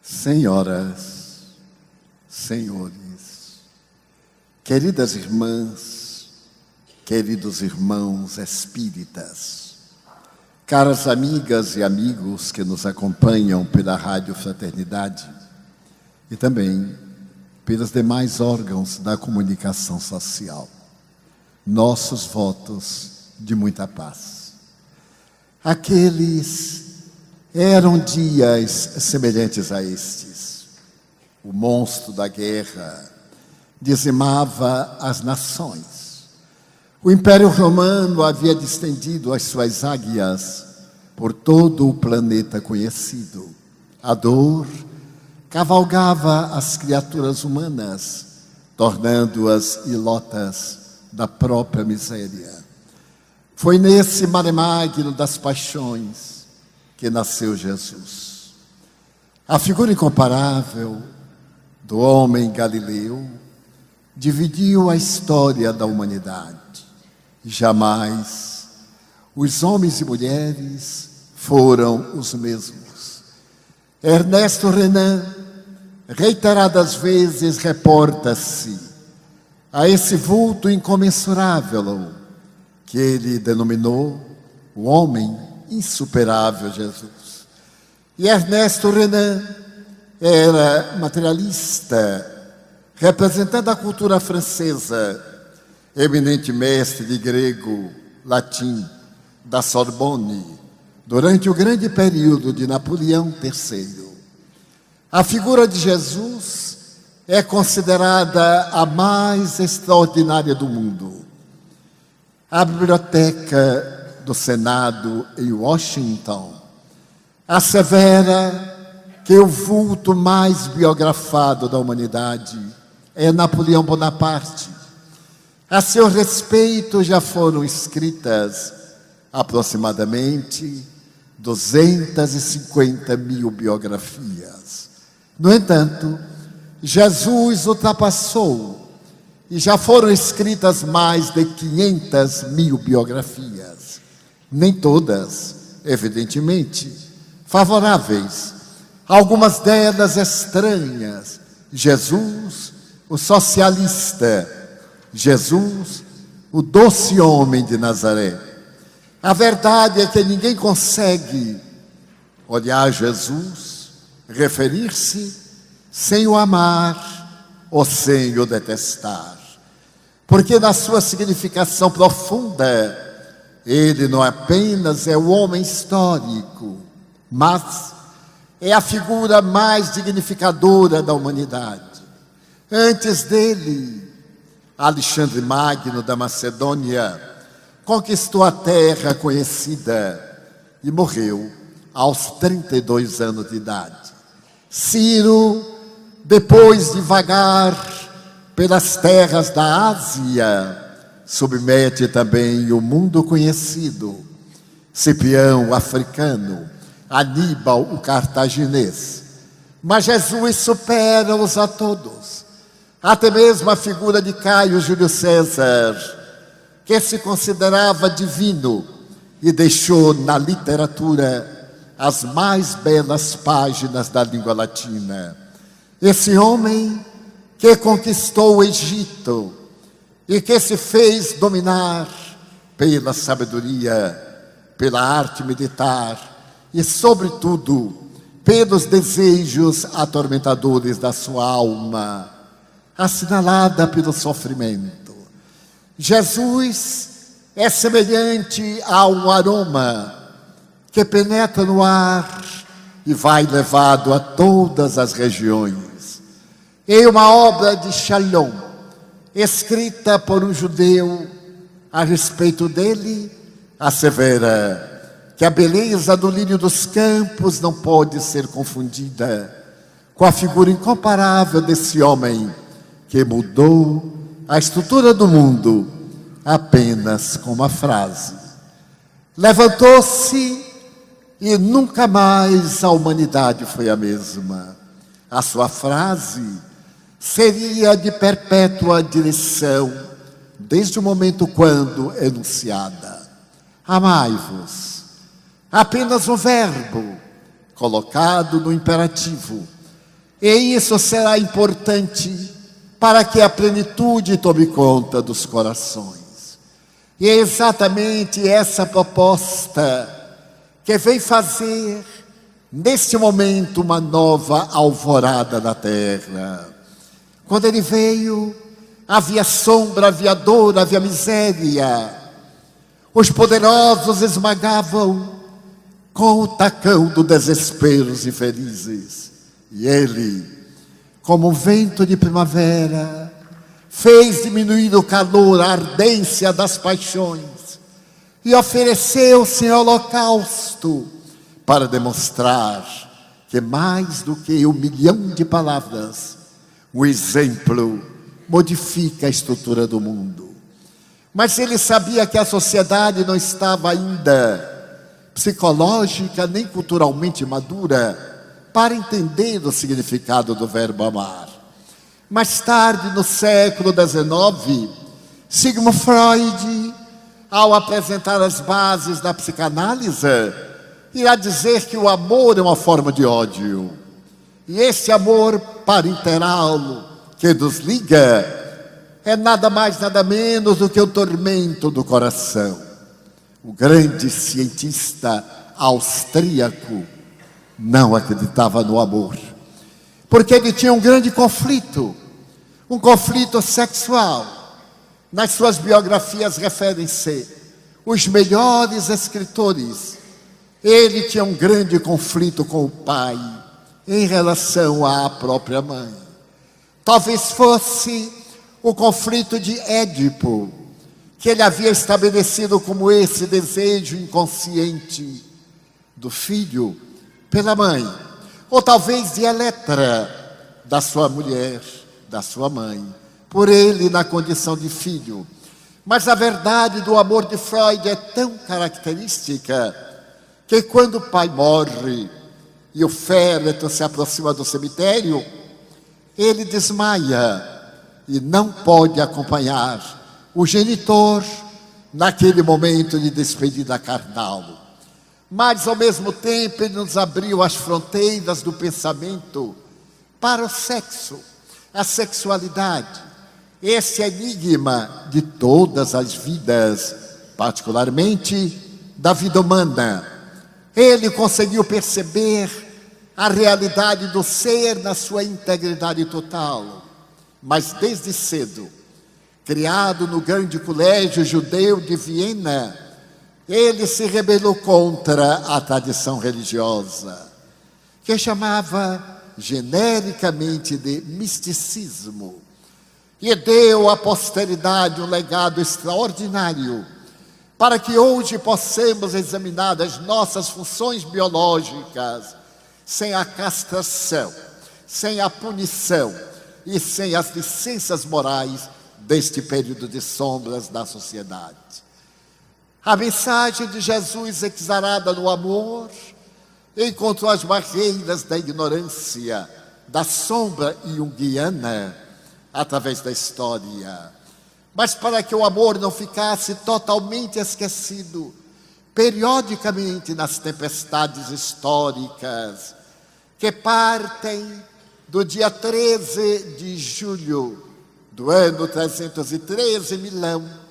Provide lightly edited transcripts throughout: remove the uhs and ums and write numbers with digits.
Senhoras, senhores, queridas irmãs, queridos irmãos espíritas, caras amigas e amigos que nos acompanham pela Rádio Fraternidade e também pelos demais órgãos da comunicação social, nossos votos de muita paz. Aqueles eram dias semelhantes a estes. O monstro da guerra dizimava as nações. O Império Romano havia distendido as suas águias por todo o planeta conhecido. A dor cavalgava as criaturas humanas, tornando-as ilotas da própria miséria. Foi nesse mare magno das paixões que nasceu Jesus. A figura incomparável do homem galileu dividiu a história da humanidade. Jamais os homens e mulheres foram os mesmos. Ernesto Renan, reiteradas vezes, reporta-se a esse vulto incomensurável que ele denominou o homem insuperável Jesus. E Ernesto Renan era materialista, representando a cultura francesa, eminente mestre de grego, latim, da Sorbonne, durante o grande período de Napoleão III. A figura de Jesus é considerada a mais extraordinária do mundo. A biblioteca do Senado em Washington assevera que o vulto mais biografado da humanidade é Napoleão Bonaparte. A seu respeito já foram escritas aproximadamente 250 mil biografias. No entanto, Jesus ultrapassou e já foram escritas mais de 500 mil biografias. Nem todas, evidentemente, favoráveis. Algumas delas estranhas. Jesus, o socialista. Jesus, o doce homem de Nazaré. A verdade é que ninguém consegue olhar Jesus, referir-se, sem o amar ou sem o detestar. Porque na sua significação profunda, ele não apenas é o homem histórico, mas é a figura mais dignificadora da humanidade. Antes dele, Alexandre Magno da Macedônia conquistou a terra conhecida e morreu aos 32 anos de idade. Ciro, depois de vagar pelas terras da Ásia, submete também o mundo conhecido. Cipião, o africano, Aníbal, o cartaginês. Mas Jesus supera-os a todos. Até mesmo a figura de Caio Júlio César, que se considerava divino e deixou na literatura as mais belas páginas da língua latina. Esse homem que conquistou o Egito e que se fez dominar pela sabedoria, pela arte militar e, sobretudo, pelos desejos atormentadores da sua alma, assinalada pelo sofrimento. Jesus é semelhante a um aroma que penetra no ar e vai levado a todas as regiões. Em uma obra de Shalom, escrita por um judeu a respeito dele, assevera que a beleza do lírio dos campos não pode ser confundida com a figura incomparável desse homem que mudou a estrutura do mundo apenas com uma frase. Levantou-se e nunca mais a humanidade foi a mesma. A sua frase seria de perpétua direção, desde o momento quando enunciada. Amai-vos. Apenas um verbo colocado no imperativo, E isso será importante para que a plenitude tome conta dos corações. E é exatamente essa proposta que vem fazer, neste momento, uma nova alvorada na terra. Quando ele veio, havia sombra, havia dor, havia miséria. Os poderosos esmagavam com o tacão do desespero os infelizes. E ele, como um vento de primavera, fez diminuir o calor, a ardência das paixões e ofereceu-se em holocausto para demonstrar que mais do que 1 milhão de palavras, o exemplo modifica a estrutura do mundo. Mas ele sabia que a sociedade não estava ainda psicológica nem culturalmente madura para entender o significado do verbo amar. Mais tarde, no século XIX, Sigmund Freud, ao apresentar as bases da psicanálise, irá dizer que o amor é uma forma de ódio. E esse amor parenteral que nos liga é nada mais, nada menos do que o tormento do coração. O grande cientista austríaco não acreditava no amor, porque ele tinha um grande conflito, um conflito sexual. Nas suas biografias referem-se os melhores escritores. Ele tinha um grande conflito com o pai em relação à própria mãe. Talvez fosse o conflito de Édipo, que ele havia estabelecido como esse desejo inconsciente do filho pela mãe, ou talvez de Eletra, da sua mulher, da sua mãe, por ele na condição de filho. Mas a verdade do amor de Freud é tão característica que quando o pai morre e o féretro se aproxima do cemitério, ele desmaia e não pode acompanhar o genitor naquele momento de despedida carnal. Mas, ao mesmo tempo, ele nos abriu as fronteiras do pensamento para o sexo, a sexualidade. Esse enigma de todas as vidas, particularmente da vida humana. Ele conseguiu perceber a realidade do ser na sua integridade total. Mas desde cedo, criado no grande colégio judeu de Viena, ele se rebelou contra a tradição religiosa, que chamava genericamente de misticismo, e deu à posteridade um legado extraordinário, para que hoje possamos examinar as nossas funções biológicas sem a castração, sem a punição e sem as licenças morais deste período de sombras da sociedade. A mensagem de Jesus, exarada no amor, encontrou as barreiras da ignorância, da sombra junguiana, através da história. Mas para que o amor não ficasse totalmente esquecido, periodicamente nas tempestades históricas, que partem do dia 13 de julho do ano 313 em Milão,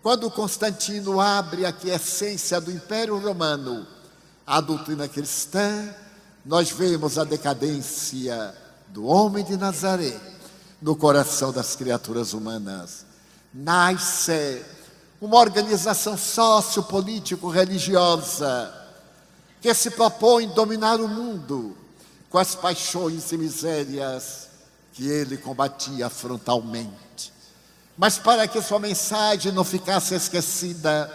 quando Constantino abre a quiescência do Império Romano à doutrina cristã, nós vemos a decadência do homem de Nazaré no coração das criaturas humanas. Nasce uma organização sociopolítico-religiosa que se propõe dominar o mundo com as paixões e misérias que ele combatia frontalmente. Mas para que sua mensagem não ficasse esquecida,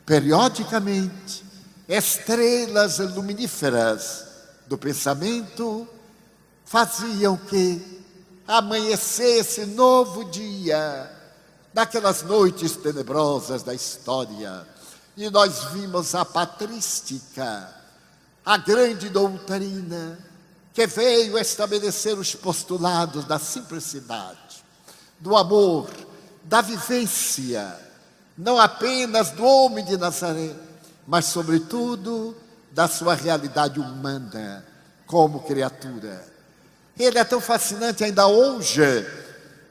periodicamente, estrelas luminíferas do pensamento faziam que amanhecesse novo dia daquelas noites tenebrosas da história. E nós vimos a patrística, a grande doutrina que veio estabelecer os postulados da simplicidade, do amor, da vivência, não apenas do homem de Nazaré, mas sobretudo da sua realidade humana como criatura. Ele é tão fascinante ainda hoje,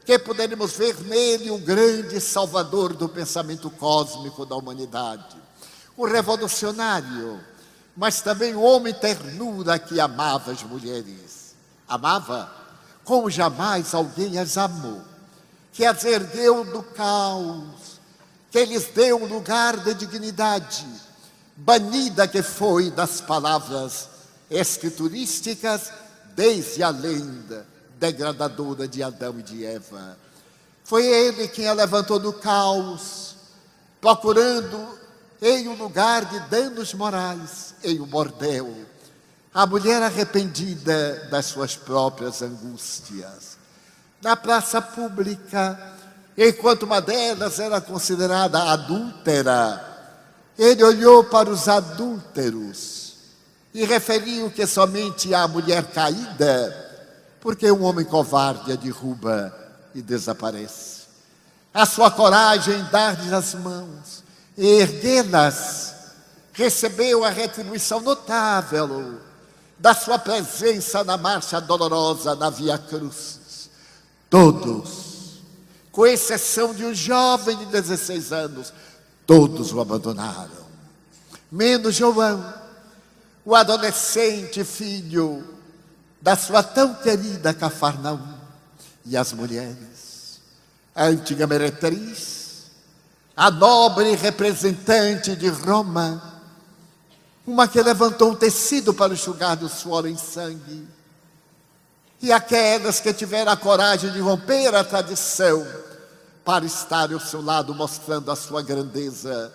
que poderemos ver nele o grande salvador do pensamento cósmico da humanidade. O revolucionário, mas também o homem ternura que amava as mulheres. Amava como jamais alguém as amou, que as ergueu do caos, que lhes deu um lugar de dignidade, banida que foi das palavras escriturísticas desde a lenda degradadora de Adão e de Eva. Foi ele quem a levantou do caos, procurando em um lugar de danos morais, em um bordel, a mulher arrependida das suas próprias angústias. Na praça pública, enquanto uma delas era considerada adúltera, ele olhou para os adúlteros e referiu que somente a mulher caída, porque um homem covarde a derruba e desaparece. A sua coragem em dar-lhes as mãos e erguê-las recebeu a retribuição notável da sua presença na marcha dolorosa na Via Crucis. Todos, com exceção de um jovem de 16 anos, todos o abandonaram, menos João, o adolescente filho da sua tão querida Cafarnaum. E as mulheres, a antiga meretriz, a nobre representante de Roma, uma que levantou um tecido para enxugar do suor em sangue, e aquelas que tiveram a coragem de romper a tradição para estar ao seu lado mostrando a sua grandeza,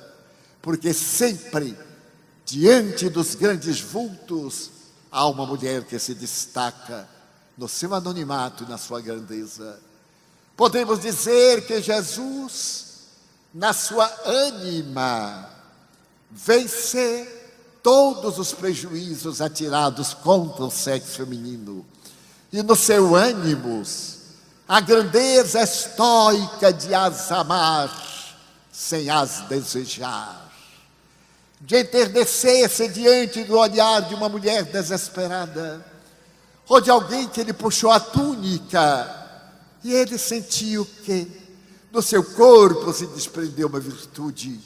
porque sempre, diante dos grandes vultos, há uma mulher que se destaca no seu anonimato e na sua grandeza. Podemos dizer que Jesus, na sua ânima, vence todos os prejuízos atirados contra o sexo feminino. E no seu ânimos, a grandeza estoica de as amar sem as desejar, de enternecer-se diante do olhar de uma mulher desesperada, ou de alguém que lhe puxou a túnica, e ele sentiu que do seu corpo se desprendeu uma virtude,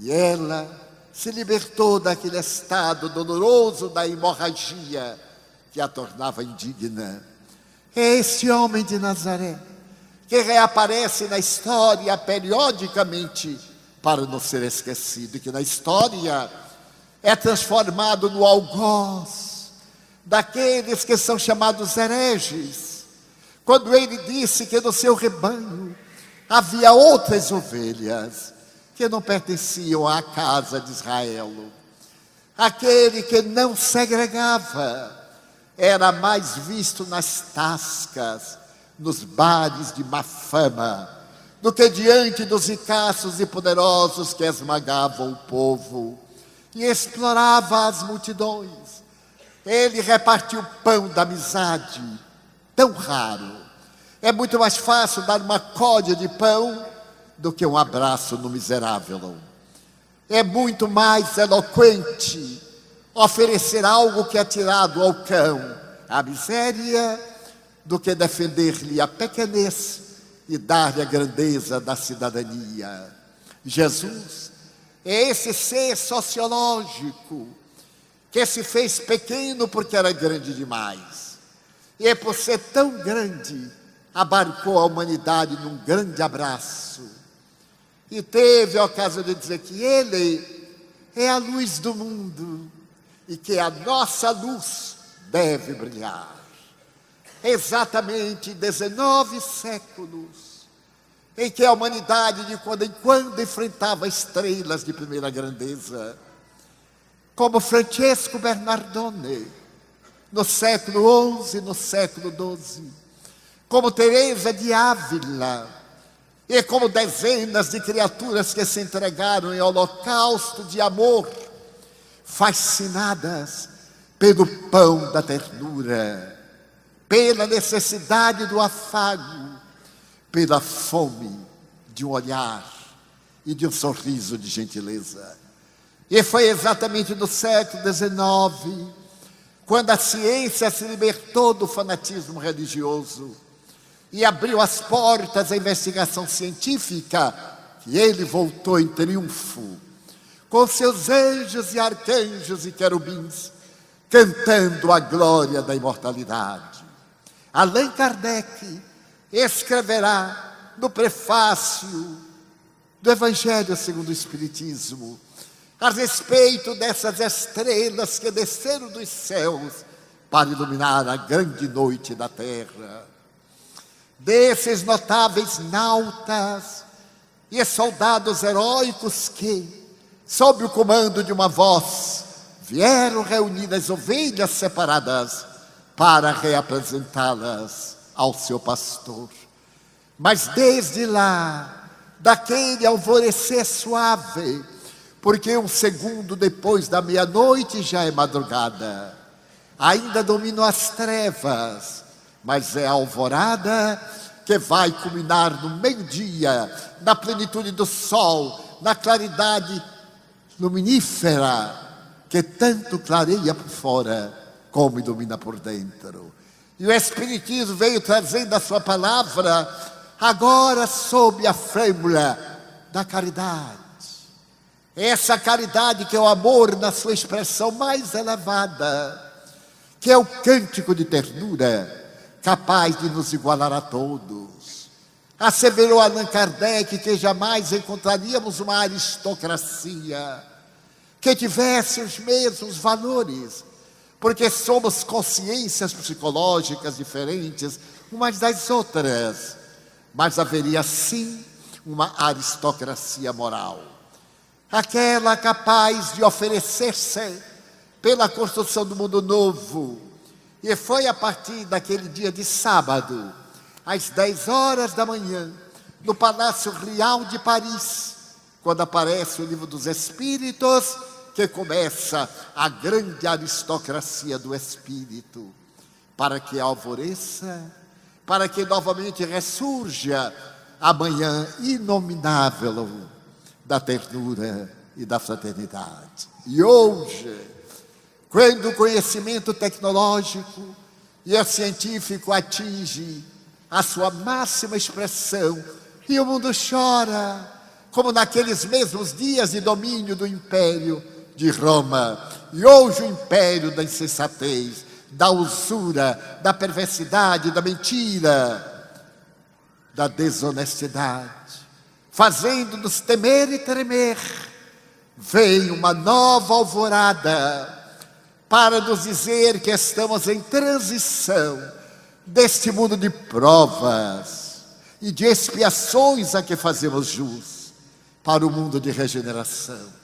e ela se libertou daquele estado doloroso da hemorragia que a tornava indigna. É esse homem de Nazaré que reaparece na história periodicamente para não ser esquecido, e que na história é transformado no algoz daqueles que são chamados hereges, quando ele disse que no seu rebanho havia outras ovelhas que não pertenciam à casa de Israel. Aquele que não segregava era mais visto nas tascas, nos bares de má fama, do que diante dos ricaços e poderosos que esmagavam o povo e explorava as multidões. Ele repartiu o pão da amizade, tão raro. É muito mais fácil dar uma códia de pão do que um abraço no miserável. É muito mais eloquente oferecer algo que é tirado ao cão, a miséria, do que defender-lhe a pequenez e dar-lhe a grandeza da cidadania. Jesus é esse ser sociológico que se fez pequeno porque era grande demais. E por ser tão grande, abarcou a humanidade num grande abraço. E teve a ocasião de dizer que ele é a luz do mundo e que a nossa luz deve brilhar. Exatamente 19 séculos em que a humanidade de quando em quando enfrentava estrelas de primeira grandeza, como Francesco Bernardone, no século XI, no século XII, como Teresa de Ávila, e como dezenas de criaturas que se entregaram em holocausto de amor, fascinadas pelo pão da ternura, pela necessidade do afago, pela fome de um olhar e de um sorriso de gentileza. E foi exatamente no século XIX, quando a ciência se libertou do fanatismo religioso e abriu as portas à investigação científica, que ele voltou em triunfo, com seus anjos e arcanjos e querubins, cantando a glória da imortalidade. Allan Kardec escreverá no prefácio do Evangelho segundo o Espiritismo, a respeito dessas estrelas que desceram dos céus para iluminar a grande noite da terra, desses notáveis nautas e soldados heróicos que, sob o comando de uma voz, vieram reunir as ovelhas separadas para reapresentá-las ao seu pastor. Mas desde lá, daquele alvorecer suave, porque um segundo depois da meia-noite já é madrugada, ainda dominam as trevas, mas é a alvorada que vai culminar no meio-dia, na plenitude do sol, na claridade luminífera, que tanto clareia por fora, como ilumina por dentro. E o Espiritismo veio trazendo a sua palavra, agora sob a fórmula da caridade. Essa caridade que é o amor na sua expressão mais elevada, que é o cântico de ternura, capaz de nos igualar a todos. Asseverou Allan Kardec que jamais encontraríamos uma aristocracia que tivesse os mesmos valores, porque somos consciências psicológicas diferentes umas das outras, mas haveria sim uma aristocracia moral, aquela capaz de oferecer-se pela construção do mundo novo. E foi a partir daquele dia de sábado, às 10 horas da manhã, no Palácio Real de Paris, quando aparece o Livro dos Espíritos, que começa a grande aristocracia do Espírito, para que alvoreça, para que novamente ressurja a manhã inominável da ternura e da fraternidade. E hoje, quando o conhecimento tecnológico e o científico atinge a sua máxima expressão, e o mundo chora, como naqueles mesmos dias de domínio do Império de Roma, e hoje o império da insensatez, da usura, da perversidade, da mentira, da desonestidade, fazendo-nos temer e tremer, vem uma nova alvorada para nos dizer que estamos em transição deste mundo de provas e de expiações a que fazemos jus, para o mundo de regeneração.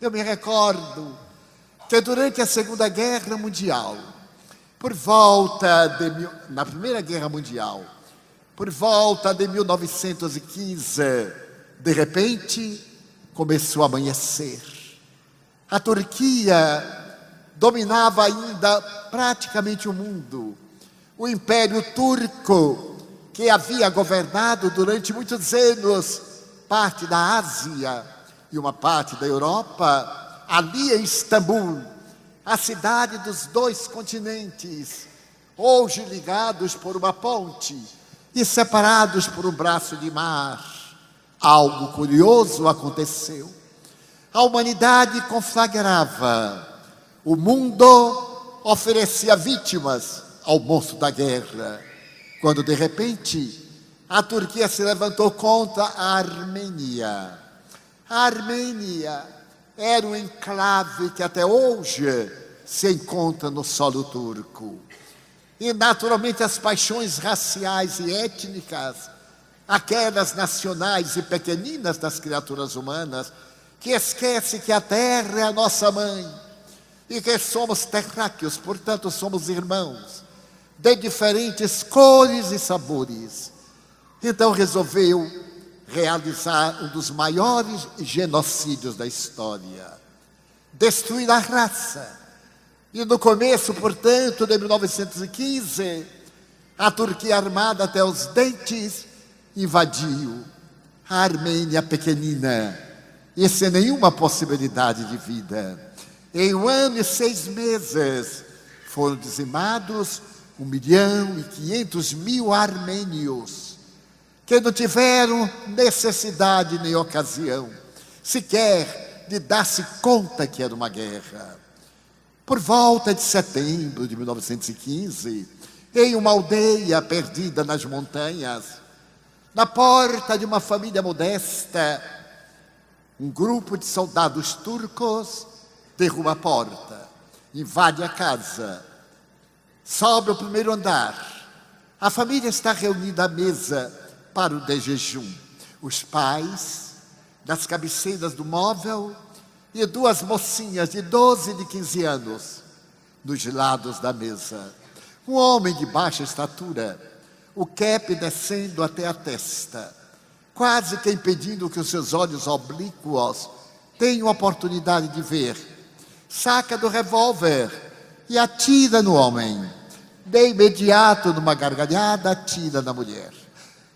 Eu me recordo que durante a Segunda Guerra Mundial, na Primeira Guerra Mundial, por volta de 1915, de repente, começou a amanhecer. A Turquia dominava ainda praticamente o mundo. O Império Turco, que havia governado durante muitos anos parte da Ásia e uma parte da Europa, ali em Istambul, a cidade dos dois continentes, hoje ligados por uma ponte e separados por um braço de mar. Algo curioso aconteceu. A humanidade conflagrava. O mundo oferecia vítimas ao monstro da guerra, quando de repente a Turquia se levantou contra a Armênia. A Armênia era um enclave que até hoje se encontra no solo turco. E naturalmente as paixões raciais e étnicas, aquelas nacionais e pequeninas das criaturas humanas, que esquecem que a terra é a nossa mãe, e que somos terráqueos, portanto somos irmãos, de diferentes cores e sabores. Então resolveu realizar um dos maiores genocídios da história, destruir a raça. E no começo, portanto, de 1915, a Turquia armada até os dentes invadiu a Armênia pequenina, e sem nenhuma possibilidade de vida. Em 1 ano e 6 meses, Foram dizimados 1.500.000 armênios, que não tiveram necessidade nem ocasião, sequer de dar-se conta que era uma guerra. Por volta de setembro de 1915, em uma aldeia perdida nas montanhas, na porta de uma família modesta, um grupo de soldados turcos derruba a porta, invade a casa, sobe ao primeiro andar. A família está reunida à mesa para o de jejum. Os pais, nas cabeceiras do móvel, e duas mocinhas de 12 e de 15 anos, nos lados da mesa. Um homem de baixa estatura, o cap descendo até a testa, quase que impedindo que os seus olhos oblíquos tenham oportunidade de ver. Saca do revólver e atira no homem. De imediato, numa gargalhada, atira na mulher.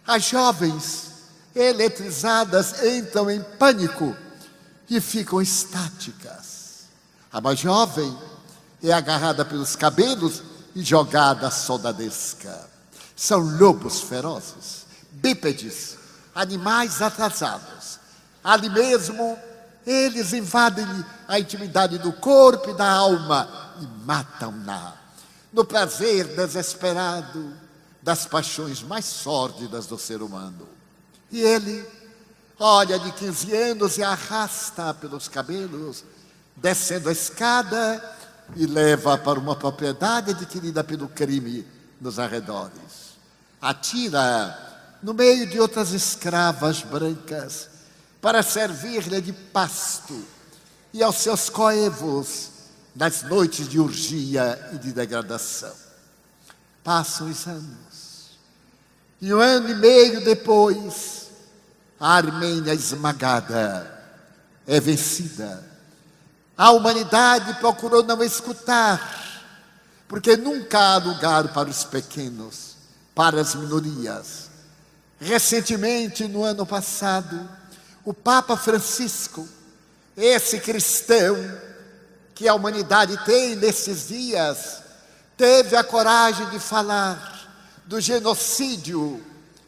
As jovens, eletrizadas, entram em pânico e ficam estáticas. A mais jovem é agarrada pelos cabelos e jogada à soldadesca. São lobos ferozes, bípedes, animais atrasados. Ali mesmo, eles invadem a intimidade do corpo e da alma e matam-na, no prazer desesperado das paixões mais sórdidas do ser humano. E ele olha de 15 anos e arrasta pelos cabelos, descendo a escada e leva para uma propriedade adquirida pelo crime nos arredores. Atira no meio de outras escravas brancas para servir-lhe de pasto e aos seus coevos nas noites de orgia e de degradação. Passam os anos. E 1 ano e meio depois, a Armênia esmagada é vencida. A humanidade procurou não escutar, porque nunca há lugar para os pequenos, para as minorias. Recentemente, no ano passado, o Papa Francisco, esse cristão que a humanidade tem nesses dias, teve a coragem de falar do genocídio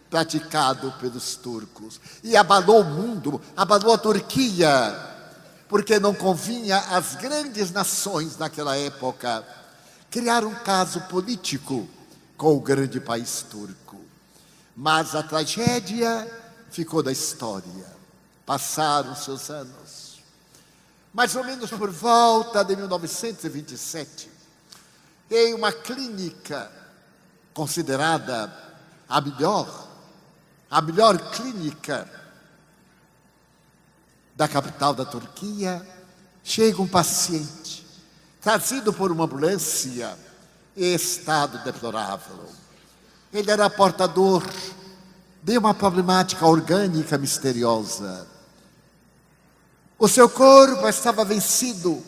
praticado pelos turcos. E abalou o mundo, abalou a Turquia, porque não convinha às grandes nações naquela época criar um caso político com o grande país turco. Mas a tragédia ficou da história. Passaram seus anos. Mais ou menos por volta de 1927, em uma clínica considerada a melhor clínica da capital da Turquia, chega um paciente, trazido por uma ambulância, em estado deplorável. Ele era portador de uma problemática orgânica misteriosa. O seu corpo estava vencido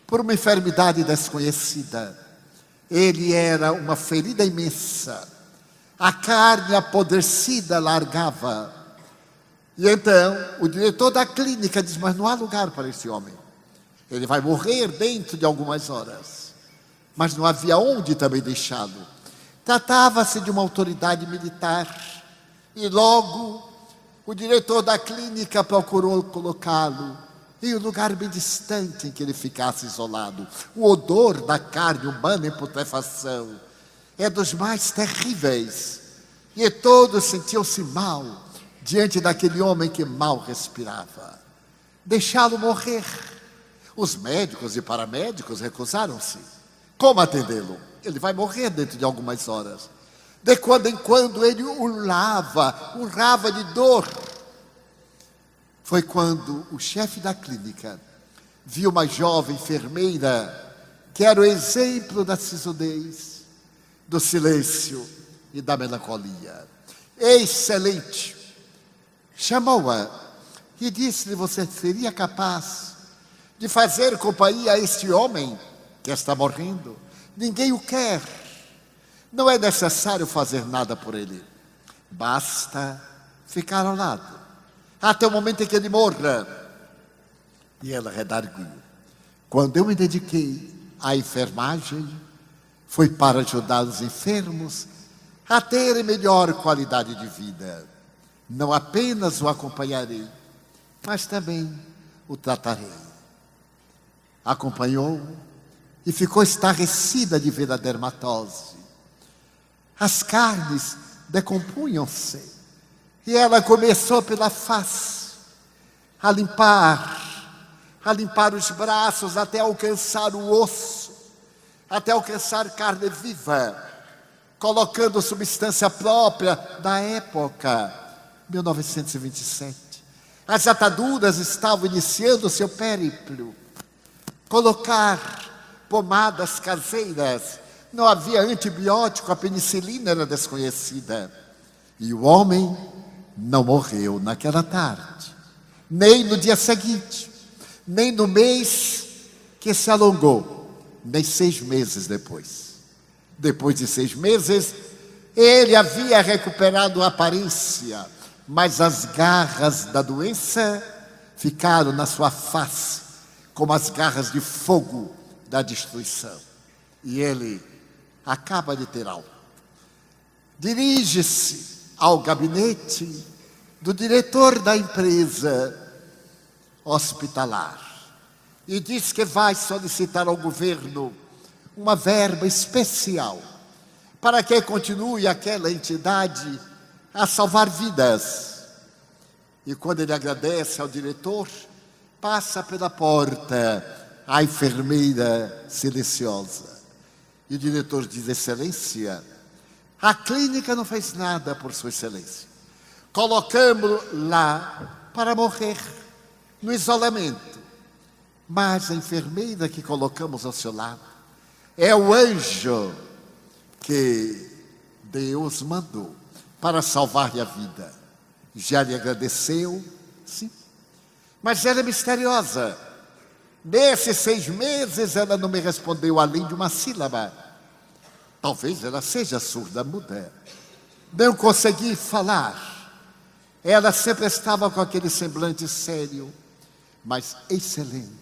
por uma enfermidade desconhecida. Ele era uma ferida imensa. A carne apodrecida largava. E então, o diretor da clínica diz, mas não há lugar para esse homem. Ele vai morrer dentro de algumas horas. Mas não havia onde também deixá-lo. Tratava-se de uma autoridade militar. E logo, o diretor da clínica procurou colocá-lo em um lugar bem distante em que ele ficasse isolado. O odor da carne humana em putrefação é dos mais terríveis. E todos sentiam-se mal diante daquele homem que mal respirava. Deixá-lo morrer. Os médicos e paramédicos recusaram-se. Como atendê-lo? Ele vai morrer dentro de algumas horas. De quando em quando ele urrava de dor. Foi quando o chefe da clínica viu uma jovem enfermeira que era o exemplo da sisudez, do silêncio e da melancolia. Excelente! Chamou-a e disse-lhe, você seria capaz de fazer companhia a este homem que está morrendo? Ninguém o quer. Não é necessário fazer nada por ele. Basta ficar ao lado, até o momento em que ele morra. E ela redarguiu. Quando eu me dediquei à enfermagem, Foi para ajudar os enfermos a terem melhor qualidade de vida. Não apenas o acompanharei, mas também o tratarei. Acompanhou e ficou estarrecida de ver a dermatose. As carnes decompunham-se e ela começou pela face a limpar os braços até alcançar o osso, até alcançar carne viva, colocando substância própria da época, 1927. As ataduras estavam iniciando o seu périplo. Colocar pomadas caseiras. Não havia antibiótico, a penicilina era desconhecida. E o homem não morreu naquela tarde, nem no dia seguinte, nem no mês que se alongou, nem 6 meses depois. Depois de 6 meses, ele havia recuperado a aparência, mas as garras da doença ficaram na sua face, como as garras de fogo da destruição. E ele acaba de ter alta. Dirige-se ao gabinete do diretor da empresa hospitalar e diz que vai solicitar ao governo uma verba especial para que continue aquela entidade a salvar vidas. E quando ele agradece ao diretor, passa pela porta a enfermeira silenciosa. E o diretor diz: Excelência, a clínica não fez nada por Sua Excelência. Colocamos-lo lá para morrer, no isolamento. Mas a enfermeira que colocamos ao seu lado é o anjo que Deus mandou para salvar-lhe a vida. Já lhe agradeceu? Sim. Mas ela é misteriosa. Nesses 6 meses ela não me respondeu além de uma sílaba. Talvez ela seja surda-muda. Não consegui falar. Ela sempre estava com aquele semblante sério, mas excelente.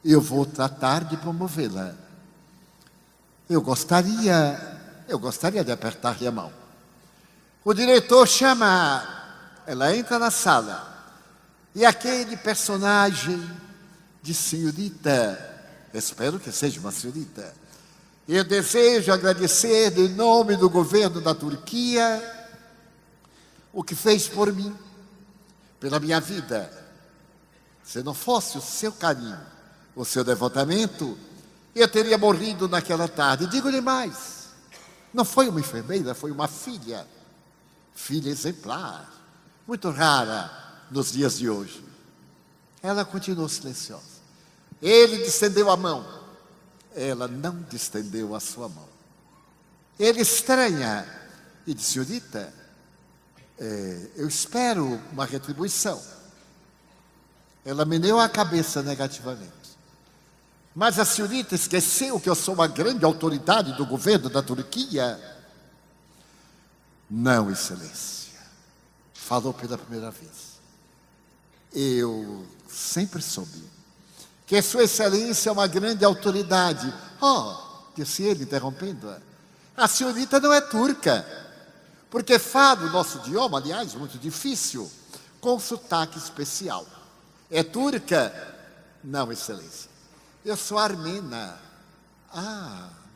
Eu vou tratar de promovê-la. Eu gostaria de apertar-lhe a mão. O diretor chama, ela entra na sala. E aquele personagem de senhorita, espero que seja uma senhorita, eu desejo agradecer em nome do governo da Turquia o que fez por mim, pela minha vida. Se não fosse o seu carinho, o seu devotamento, eu teria morrido naquela tarde. Digo-lhe mais, não foi uma enfermeira, foi uma filha exemplar, muito rara nos dias de hoje. Ela continuou silenciosa. Ele distendeu a mão, ela não distendeu a sua mão. Ele estranha e disse: Senhorita, eu espero uma retribuição. Ela meneou a cabeça negativamente. Mas a senhorita esqueceu que eu sou uma grande autoridade do governo da Turquia? Não, Excelência. Falou pela primeira vez. Eu sempre soube que Sua Excelência é uma grande autoridade. Disse ele, interrompendo-a. A senhorita não é turca, porque fala o nosso idioma, aliás, muito difícil, com sotaque especial. É turca? Não, Excelência. Eu sou armena.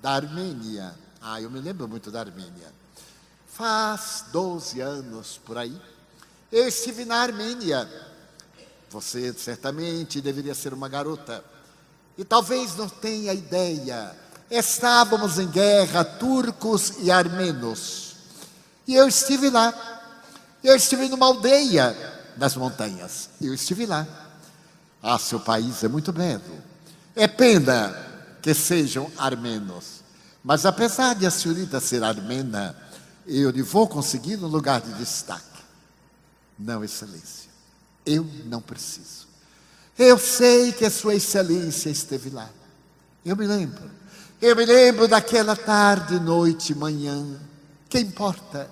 Da Armênia. Eu me lembro muito da Armênia. Faz 12 anos por aí, eu estive na Armênia. Você certamente deveria ser uma garota. E talvez não tenha ideia. Estávamos em guerra, turcos e armenos. E eu estive lá. Eu estive numa aldeia das montanhas. Eu estive lá. Seu país é muito belo. É pena que sejam armenos. Mas apesar de a senhorita ser armena, eu lhe vou conseguir um lugar de destaque. Não, Excelência, eu não preciso. Eu sei que a Sua Excelência esteve lá. Eu me lembro daquela tarde, noite, manhã. Que importa?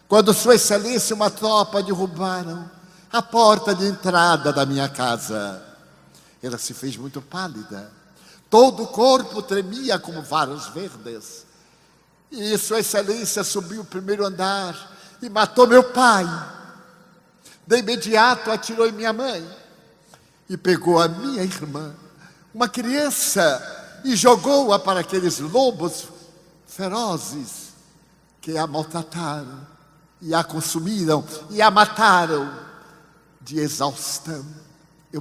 Quando Sua Excelência e uma tropa derrubaram a porta de entrada da minha casa. Ela se fez muito pálida. todo o corpo tremia como varas verdes. E Sua Excelência subiu o primeiro andar e matou meu pai. De imediato atirou em minha mãe e pegou a minha irmã, uma criança, e jogou-a para aqueles lobos ferozes que a maltrataram e a consumiram e a mataram de exaustão. Eu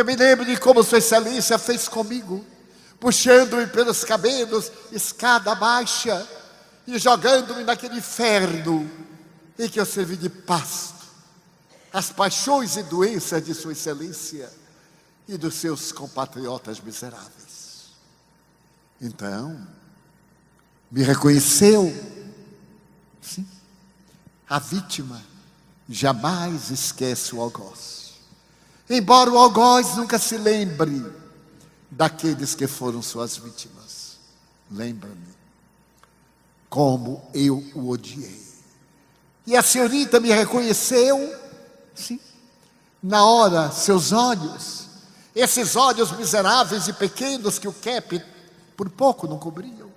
me lembro de como Sua Excelência fez comigo, puxando-me pelos cabelos, escada baixa, e jogando-me naquele inferno em que eu servi de pasto às paixões e doenças de Sua Excelência e dos seus compatriotas miseráveis. Então, me reconheceu? Sim. A vítima jamais esquece o algoz, embora o algoz nunca se lembre daqueles que foram suas vítimas. Lembra-me como eu o odiei. E a senhorita me reconheceu? Sim. Na hora, seus olhos, esses olhos miseráveis e pequenos que o cap por pouco não cobriam,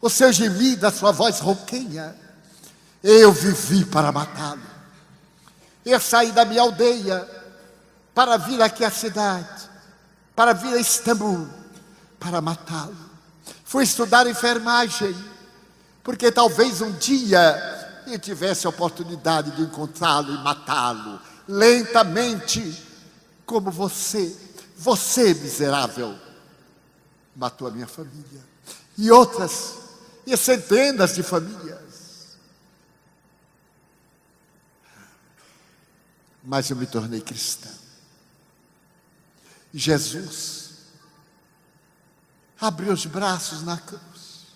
o seu gemido, a sua voz rouquinha, eu vivi para matá-lo. Eu saí da minha aldeia para vir aqui à cidade, para vir a Istambul, para matá-lo. Fui estudar enfermagem, porque talvez um dia eu tivesse a oportunidade de encontrá-lo e matá-lo, lentamente, como você miserável, matou a minha família, e outras, e centenas de famílias. Mas eu me tornei cristão. Jesus abriu os braços na cruz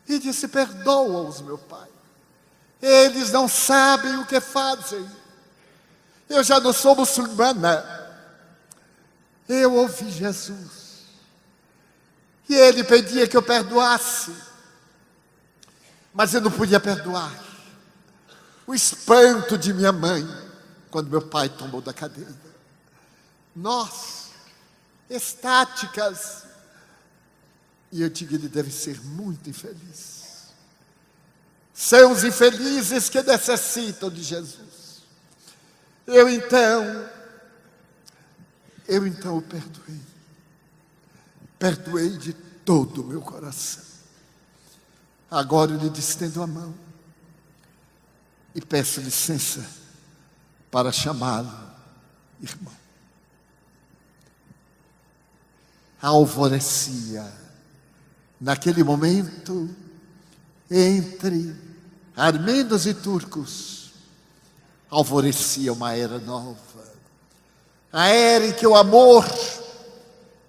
e disse: perdoa-os, meu Pai, eles não sabem o que fazem. Eu já não sou muçulmana. Eu ouvi Jesus e ele pedia que eu perdoasse, mas eu não podia perdoar o espanto de minha mãe quando meu pai tombou da cadeira. Nós, estáticas, e eu digo, ele deve ser muito infeliz. São os infelizes que necessitam de Jesus. Eu então o perdoei. Perdoei de todo o meu coração. Agora eu lhe estendo a mão e peço licença para chamá-lo irmão. Alvorecia, naquele momento, entre armênios e turcos, alvorecia uma era nova. A era em que o amor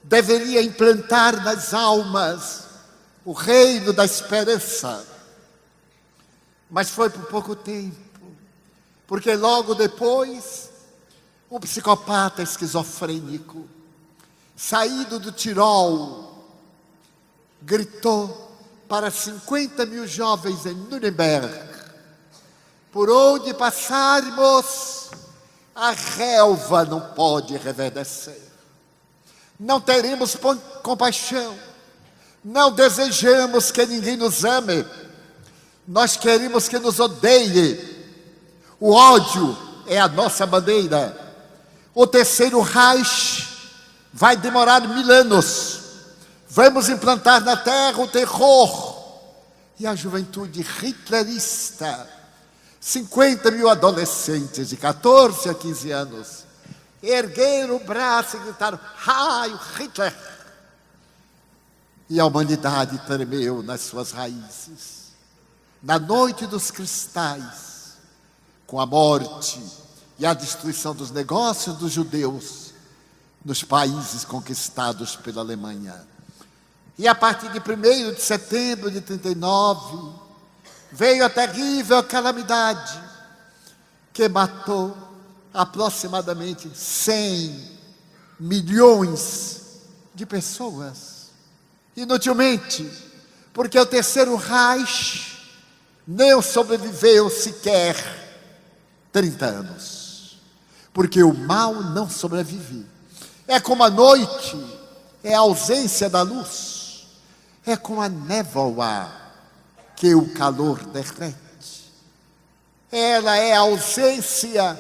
deveria implantar nas almas o reino da esperança. Mas foi por pouco tempo, porque logo depois, um psicopata esquizofrênico, saído do Tirol, gritou para 50 mil jovens em Nuremberg: por onde passarmos, a relva não pode reverdecer. Não teremos compaixão, não desejamos que ninguém nos ame, nós queremos que nos odeie. O ódio é a nossa bandeira. O terceiro Reich vai demorar 1000 anos. Vamos implantar na terra o terror. E a juventude hitlerista, 50 mil adolescentes de 14 a 15 anos, ergueram o braço e gritaram: Heil Hitler! E a humanidade tremeu nas suas raízes. Na noite dos cristais, com a morte e a destruição dos negócios dos judeus nos países conquistados pela Alemanha. E a partir de 1º de setembro de 1939, veio a terrível calamidade que matou aproximadamente 100 milhões de pessoas. Inutilmente, porque o terceiro Reich não sobreviveu sequer 30 anos, porque o mal não sobrevive. É como a noite é a ausência da luz. É com a névoa que o calor derrete. Ela é a ausência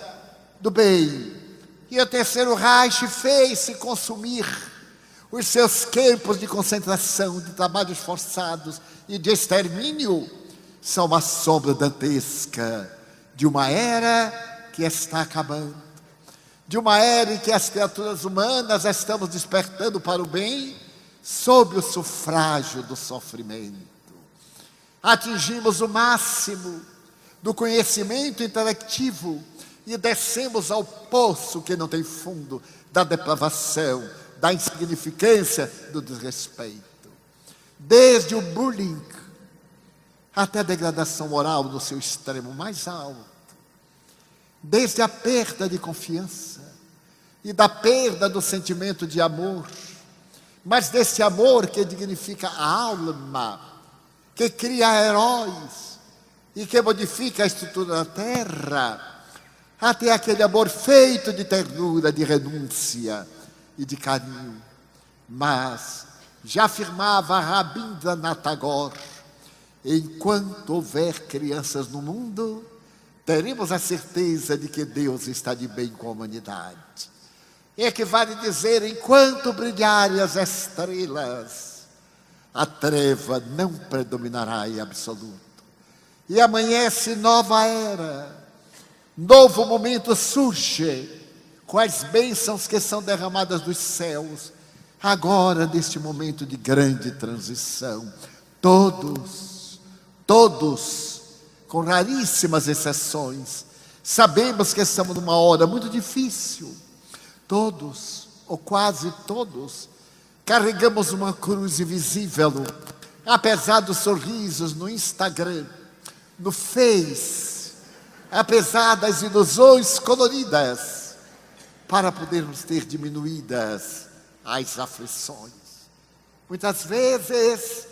do bem. E o terceiro Reich fez-se consumir os seus campos de concentração, de trabalhos forçados e de extermínio. São uma sombra dantesca de uma era que está acabando. De uma era em que as criaturas humanas estamos despertando para o bem sob o sufrágio do sofrimento. Atingimos o máximo do conhecimento intelectivo e descemos ao poço que não tem fundo da depravação, da insignificância, do desrespeito. Desde o bullying até a degradação moral no seu extremo mais alto. Desde a perda de confiança e da perda do sentimento de amor, mas desse amor que dignifica a alma, que cria heróis e que modifica a estrutura da terra, até aquele amor feito de ternura, de renúncia e de carinho. Mas, já afirmava Rabindranath Tagore, enquanto houver crianças no mundo, teremos a certeza de que Deus está de bem com a humanidade. Equivale dizer, enquanto brilharem as estrelas, a treva não predominará em absoluto. E amanhece nova era, novo momento surge, com as bênçãos que são derramadas dos céus, agora neste momento de grande transição. Todos, com raríssimas exceções, sabemos que estamos numa hora muito difícil. Todos, ou quase todos, carregamos uma cruz invisível, apesar dos sorrisos no Instagram, no Face, apesar das ilusões coloridas, para podermos ter diminuídas as aflições. Muitas vezes,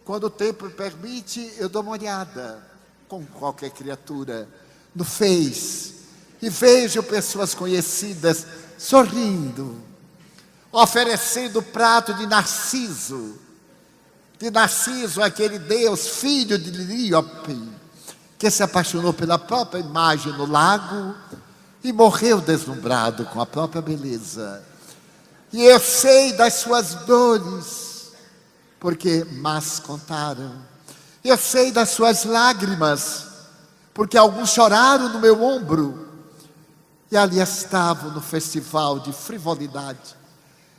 quando o tempo permite, eu dou uma olhada, com qualquer criatura, no Face, e vejo pessoas conhecidas sorrindo, oferecendo prato de Narciso, aquele Deus, filho de Líope, que se apaixonou pela própria imagem no lago e morreu deslumbrado com a própria beleza. E eu sei das suas dores, porque más contaram. Eu sei das suas lágrimas, porque alguns choraram no meu ombro. E ali estavam no festival de frivolidade,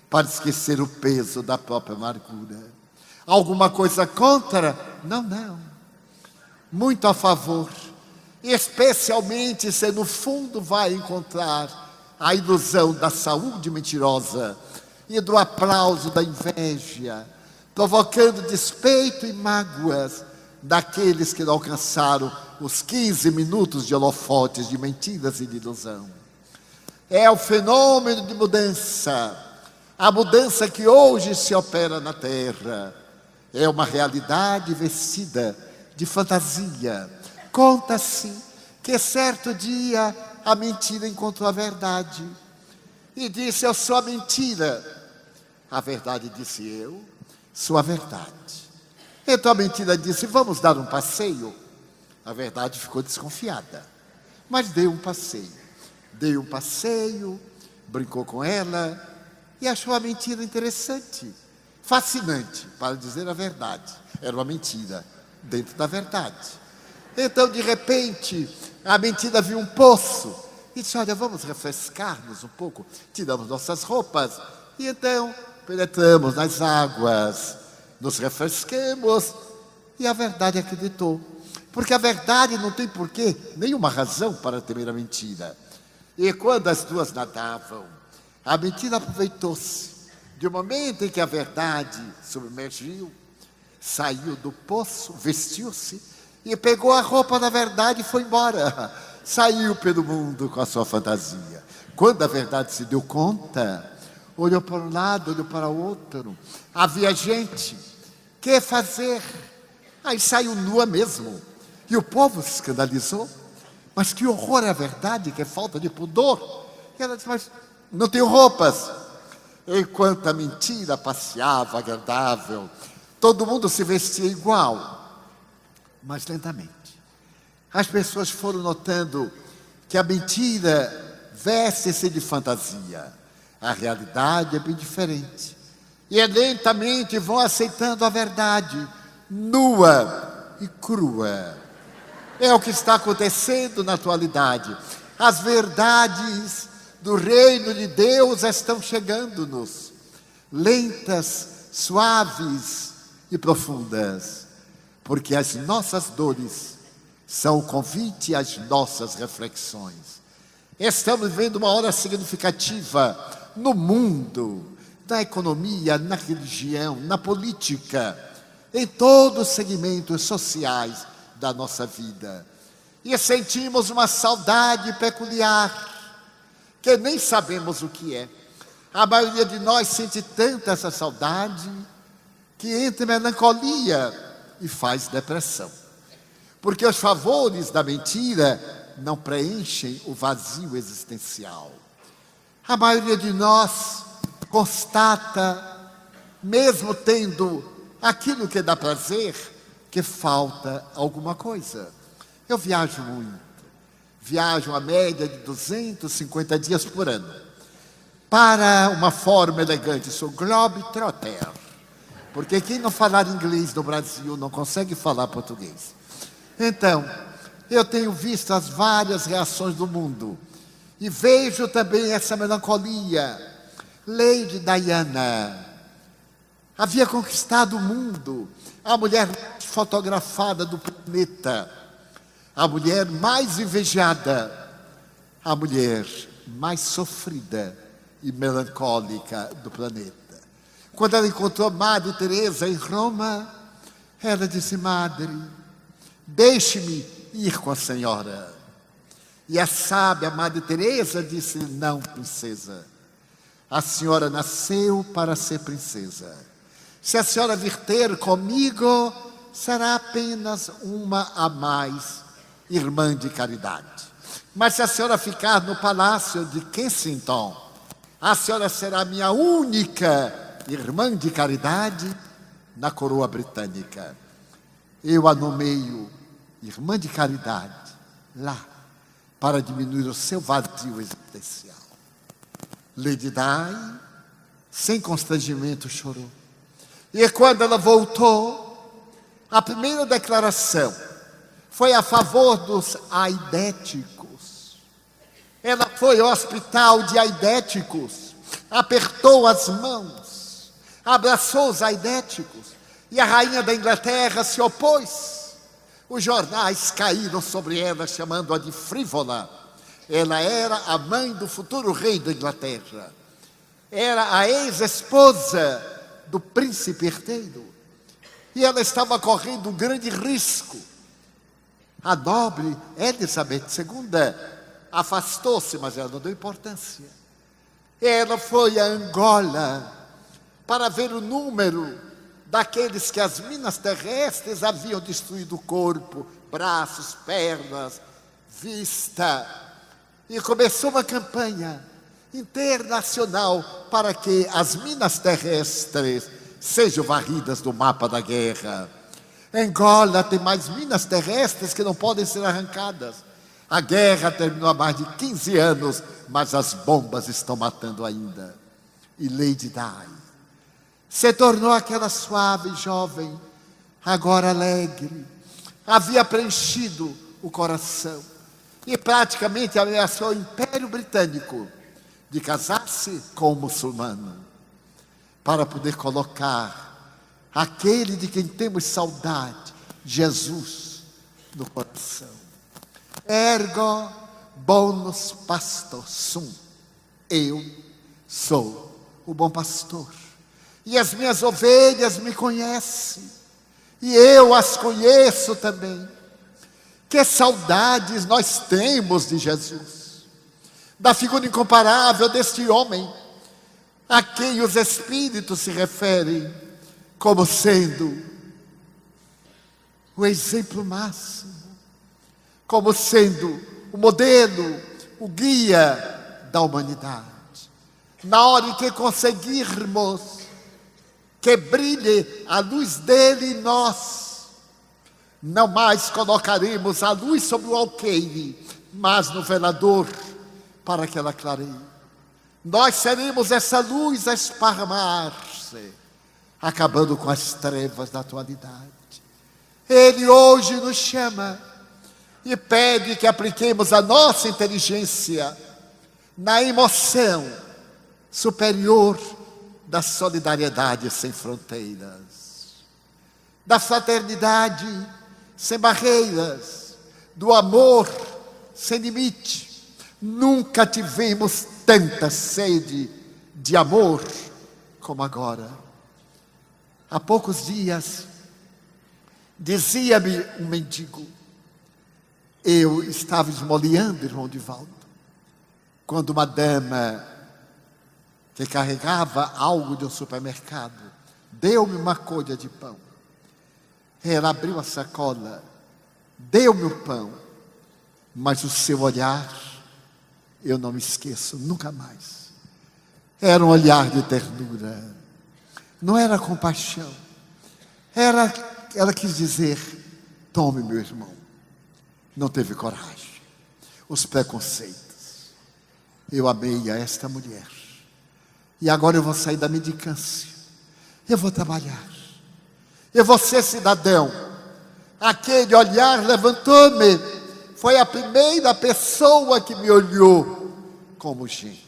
para esquecer o peso da própria amargura. Alguma coisa contra? Não. Muito a favor. Especialmente se no fundo vai encontrar a ilusão da saúde mentirosa e do aplauso da inveja, provocando despeito e mágoas daqueles que não alcançaram os 15 minutos de holofotes de mentiras e de ilusão. É o fenômeno de mudança, a mudança que hoje se opera na Terra. É uma realidade vestida de fantasia. Conta-se que certo dia a mentira encontrou a verdade e disse: eu sou a mentira. A verdade disse: eu sou a verdade. Então a mentira disse: vamos dar um passeio. A verdade ficou desconfiada, mas deu um passeio. Deu um passeio, brincou com ela e achou a mentira interessante, fascinante, para dizer a verdade. Era uma mentira dentro da verdade. Então, de repente, a mentira viu um poço e disse: olha, vamos refrescar-nos um pouco. Tiramos nossas roupas e então penetramos nas águas, nos refrescamos. E a verdade acreditou, porque a verdade não tem porquê, nenhuma razão para temer a mentira. E quando as duas nadavam, a mentira aproveitou-se de um momento em que a verdade submergiu, saiu do poço, vestiu-se e pegou a roupa da verdade e foi embora. Saiu pelo mundo com a sua fantasia. Quando a verdade se deu conta, olhou para um lado, olhou para o outro. Havia gente, que fazer? Aí saiu nua mesmo. E o povo se escandalizou. Mas que horror é a verdade, que é falta de pudor. E ela disse: mas não tenho roupas. enquanto a mentira passeava agradável, todo mundo se vestia igual. Mas lentamente, as pessoas foram notando que a mentira veste-se de fantasia. A realidade é bem diferente. E lentamente vão aceitando a verdade, nua e crua. É o que está acontecendo na atualidade. As verdades do reino de Deus estão chegando-nos, lentas, suaves e profundas, porque as nossas dores são o convite às nossas reflexões. Estamos vivendo uma hora significativa no mundo, na economia, na religião, na política, em todos os segmentos sociais da nossa vida. E sentimos uma saudade peculiar, que nem sabemos o que é. A maioria de nós sente tanto essa saudade, que entra em melancolia e faz depressão. Porque os favores da mentira não preenchem o vazio existencial. A maioria de nós constata, mesmo tendo aquilo que dá prazer, que falta alguma coisa. Eu viajo muito. Viajo a média de 250 dias por ano. Para uma forma elegante, sou globetrotter. Porque quem não falar inglês no Brasil não consegue falar português. Então, eu tenho visto as várias reações do mundo. E vejo também essa melancolia. Lady Diana havia conquistado o mundo. A mulher mais fotografada do planeta. A mulher mais invejada. A mulher mais sofrida e melancólica do planeta. Quando ela encontrou Madre Teresa em Roma, ela disse: Madre, deixe-me ir com a senhora. E a sábia Madre Teresa disse: não, princesa. A senhora nasceu para ser princesa. Se a senhora vir ter comigo, será apenas uma a mais, irmã de caridade. Mas se a senhora ficar no palácio de Kensington, a senhora será minha única irmã de caridade na coroa britânica. Eu a nomeio irmã de caridade lá, para diminuir o seu vazio existencial. Lady Di, sem constrangimento, chorou. E quando ela voltou, a primeira declaração foi a favor dos aidéticos. Ela foi ao hospital de aidéticos, apertou as mãos, abraçou os aidéticos, e a rainha da Inglaterra se opôs. Os jornais caíram sobre ela, chamando-a de frívola. Ela era a mãe do futuro rei da Inglaterra. Era a ex-esposa do príncipe herdeiro. E ela estava correndo um grande risco. A nobre Elizabeth II afastou-se, mas ela não deu importância. Ela foi a Angola para ver o número daqueles que as minas terrestres haviam destruído o corpo, braços, pernas, vista. E começou uma campanha internacional para que as minas terrestres sejam varridas do mapa da guerra. Angola tem mais minas terrestres que não podem ser arrancadas. A guerra terminou há mais de 15 anos, mas as bombas estão matando ainda. E Lady Di se tornou aquela suave jovem, agora alegre. Havia preenchido o coração e praticamente ameaçou o Império Britânico de casar-se com um muçulmano, para poder colocar aquele de quem temos saudade, Jesus, no coração. Ergo bonus pastor sum. Eu sou o bom pastor. E as minhas ovelhas me conhecem. E eu as conheço também. Que saudades nós temos de Jesus. Da figura incomparável deste homem, a quem os Espíritos se referem como sendo o exemplo máximo, como sendo o modelo, o guia da humanidade. Na hora em que conseguirmos que brilhe a luz dele em nós, não mais colocaremos a luz sobre o alqueire, mas no velador, para que ela clareie. Nós seremos essa luz a esparramar-se, acabando com as trevas da atualidade. Ele hoje nos chama e pede que apliquemos a nossa inteligência na emoção superior da solidariedade sem fronteiras, da fraternidade sem barreiras, do amor sem limite. Nunca tivemos tanta sede de amor como agora. Há poucos dias, dizia-me um mendigo, eu estava esmoleando, irmão Divaldo, quando uma dama que carregava algo de um supermercado deu-me uma colha de pão. Ela abriu a sacola, deu-me o pão, mas o seu olhar, eu não me esqueço nunca mais. Era um olhar de ternura, não era compaixão. Ela quis dizer, tome meu irmão. Não teve coragem. Os preconceitos. Eu amei a esta mulher. E agora eu vou sair da mendicância. Eu vou trabalhar. Eu vou ser cidadão. Aquele olhar levantou-me. Foi a primeira pessoa que me olhou como gente.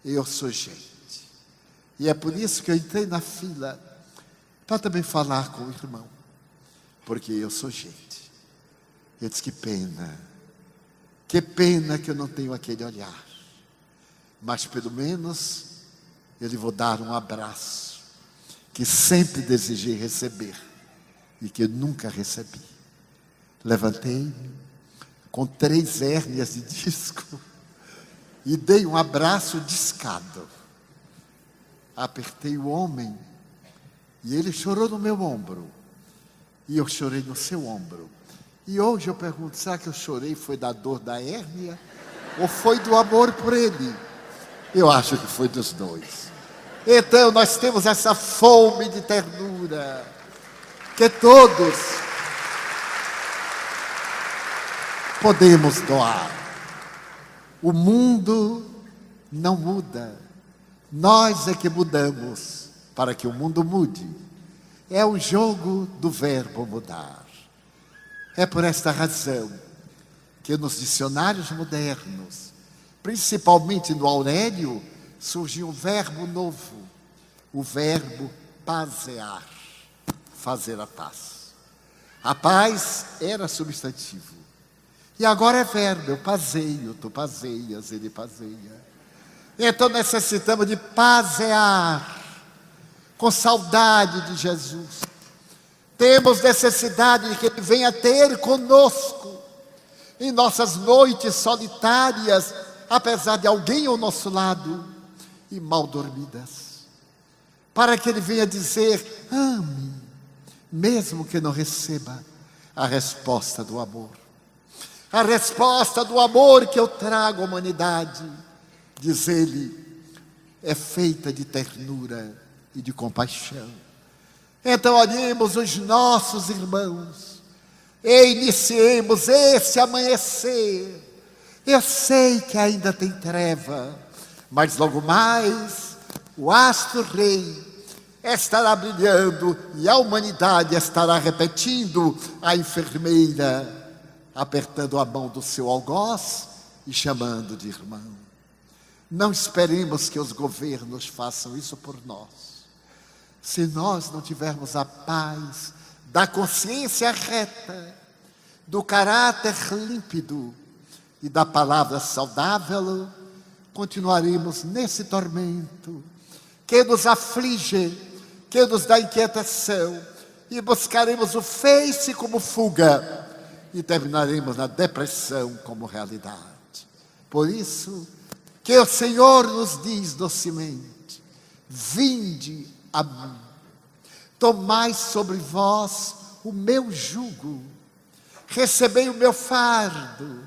Eu sou gente. E é por isso que eu entrei na fila para também falar com o irmão. Porque eu sou gente. Eu disse, que pena que eu não tenho aquele olhar. Mas pelo menos eu lhe vou dar um abraço que sempre desejei receber e que eu nunca recebi. Levantei com 3 hérnias de disco e dei um abraço discado. Apertei o homem e ele chorou no meu ombro e eu chorei no seu ombro. E hoje eu pergunto, será que eu chorei foi da dor da hérnia ou foi do amor por ele? Eu acho que foi dos dois. Então nós temos essa fome de ternura que todos podemos doar. O mundo não muda, nós é que mudamos para que o mundo mude. É o jogo do verbo mudar. É por esta razão que nos dicionários modernos, principalmente no Aurélio, surgiu um verbo novo, o verbo pasear, fazer a paz. A paz era substantivo, e agora é verbo, eu paseio, tu paseias, ele paseia. Então necessitamos de pasear, com saudade de Jesus. Temos necessidade de que Ele venha ter conosco, em nossas noites solitárias, apesar de alguém ao nosso lado, e mal dormidas, para que Ele venha dizer, ame, mesmo que não receba a resposta do amor. A resposta do amor que eu trago à humanidade, diz Ele, é feita de ternura e de compaixão. Então olhemos os nossos irmãos e iniciemos esse amanhecer. Eu sei que ainda tem treva, mas logo mais o astro rei estará brilhando e a humanidade estará repetindo a enfermeira, apertando a mão do seu algoz e chamando de irmão. Não esperemos que os governos façam isso por nós. Se nós não tivermos a paz da consciência reta, do caráter límpido e da palavra saudável, continuaremos nesse tormento que nos aflige, que nos dá inquietação, e buscaremos o feice como fuga e terminaremos na depressão como realidade. Por isso que o Senhor nos diz docemente, vinde a mim, tomai sobre vós o meu jugo, recebei o meu fardo,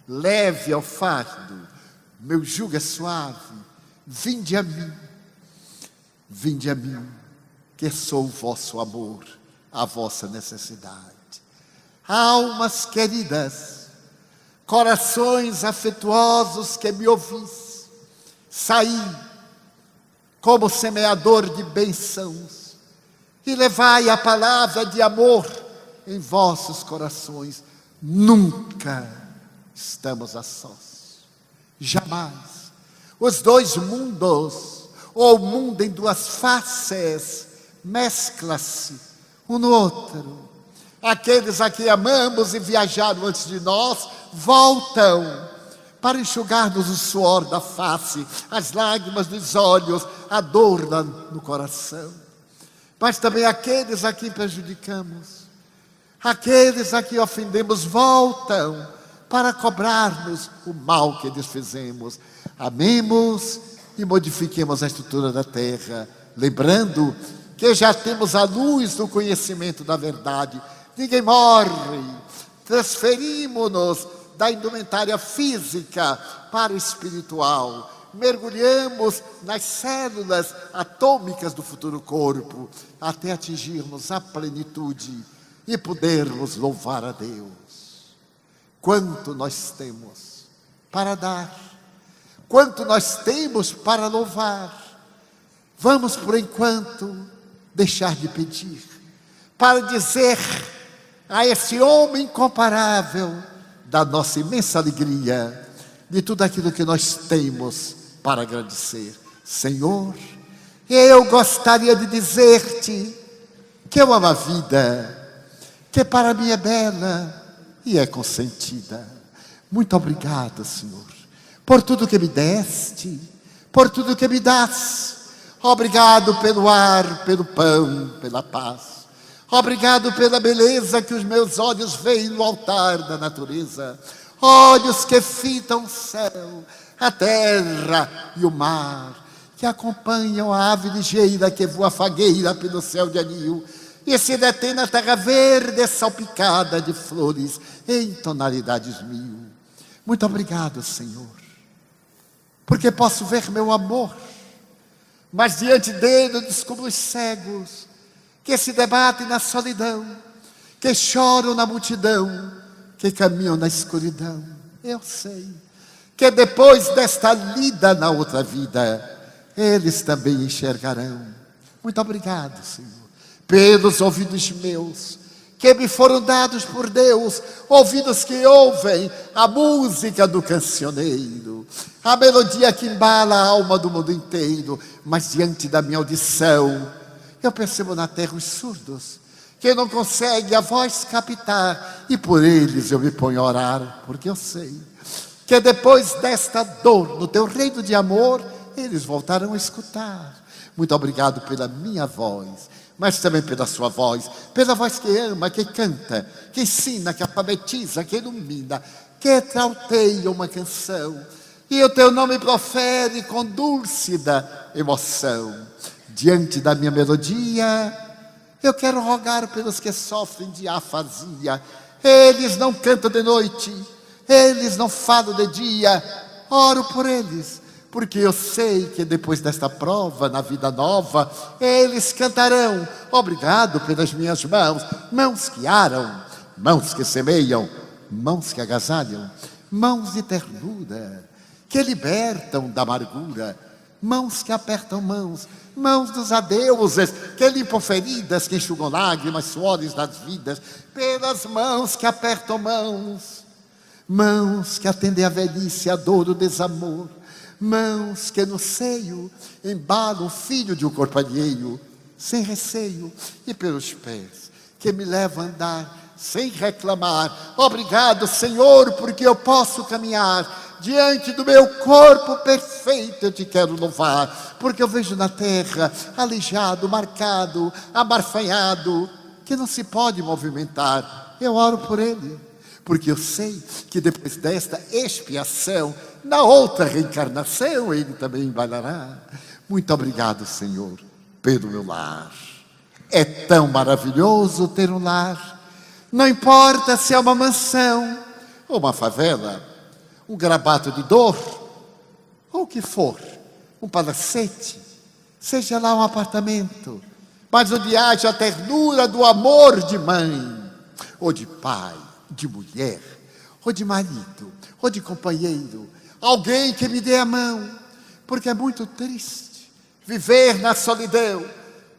leve ao fardo, meu jugo é suave, vinde a mim, que sou o vosso amor, a vossa necessidade. Almas queridas, corações afetuosos que me ouvis, saí como semeador de bênçãos e levai a palavra de amor em vossos corações. Nunca estamos a sós, jamais. Os dois mundos, ou o mundo em duas faces, mescla-se um no outro. Aqueles a que amamos e viajaram antes de nós, voltam para enxugar-nos o suor da face, as lágrimas dos olhos, a dor no coração. Mas também aqueles a quem prejudicamos, aqueles a que ofendemos, voltam para cobrar-nos o mal que lhes fizemos. Amemos e modifiquemos a estrutura da terra, lembrando que já temos a luz do conhecimento da verdade. Ninguém morre, transferimos-nos da indumentária física para o espiritual, mergulhamos nas células atômicas do futuro corpo, até atingirmos a plenitude e podermos louvar a Deus. Quanto nós temos para dar, quanto nós temos para louvar. Vamos, por enquanto, deixar de pedir, para dizer a esse homem incomparável da nossa imensa alegria, de tudo aquilo que nós temos para agradecer. Senhor, eu gostaria de dizer-te que eu amo a vida, que para mim é bela e é consentida. Muito obrigado, Senhor, por tudo que me deste, por tudo que me dás. Obrigado pelo ar, pelo pão, pela paz. Obrigado pela beleza que os meus olhos veem no altar da natureza. Olhos que fitam o céu, a terra e o mar, que acompanham a ave ligeira que voa fagueira pelo céu de anil e se detém na terra verde salpicada de flores em tonalidades mil. Muito obrigado, Senhor, porque posso ver meu amor, mas diante dele eu descubro os cegos que se debatem na solidão, que choram na multidão, que caminham na escuridão. Eu sei que depois desta lida na outra vida, eles também enxergarão. Muito obrigado, Senhor, pelos ouvidos meus, que me foram dados por Deus, ouvidos que ouvem a música do cancioneiro, a melodia que embala a alma do mundo inteiro. Mas diante da minha audição, eu percebo na terra os surdos, que não conseguem a voz captar, e por eles eu me ponho a orar, porque eu sei que depois desta dor, no teu reino de amor, eles voltarão a escutar. Muito obrigado pela minha voz, mas também pela sua voz, pela voz que ama, que canta, que ensina, que alfabetiza, que ilumina, que trauteia uma canção, e o teu nome profere com dúlcida emoção. Diante da minha melodia, eu quero rogar pelos que sofrem de afasia. Eles não cantam de noite, eles não falam de dia. Oro por eles, porque eu sei que depois desta prova, na vida nova, eles cantarão. Obrigado pelas minhas mãos, mãos que aram, mãos que semeiam, mãos que agasalham, mãos de ternura, que libertam da amargura, mãos que apertam mãos, mãos dos adeuses, que limpam feridas, que enxugam lágrimas, suores das vidas, pelas mãos que apertam mãos, mãos que atendem a velhice, a dor, o desamor, mãos que no seio embalam o filho de um corpo alheio, sem receio, e pelos pés que me levam a andar sem reclamar. Obrigado, Senhor, porque eu posso caminhar. Diante do meu corpo perfeito eu te quero louvar, porque eu vejo na terra aleijado, marcado, amarfanhado, que não se pode movimentar. Eu oro por ele, porque eu sei que depois desta expiação, na outra reencarnação, ele também bailará. Muito obrigado, Senhor, pelo meu lar. É tão maravilhoso ter um lar. Não importa se é uma mansão ou uma favela, um gravato de dor, ou o que for, um palacete, seja lá um apartamento, mas onde haja a ternura do amor de mãe, ou de pai, de mulher, ou de marido, ou de companheiro, alguém que me dê a mão, porque é muito triste viver na solidão,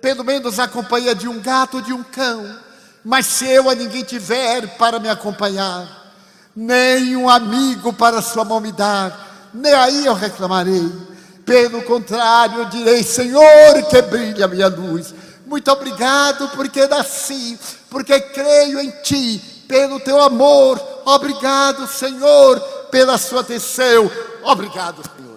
pelo menos a companhia de um gato ou de um cão, mas se eu a ninguém tiver para me acompanhar, nem um amigo para sua mão me dar, nem aí eu reclamarei. Pelo contrário, eu direi: Senhor, que brilhe a minha luz. Muito obrigado porque nasci, porque creio em Ti, pelo Teu amor. Obrigado, Senhor, pela Sua atenção. Obrigado, Senhor.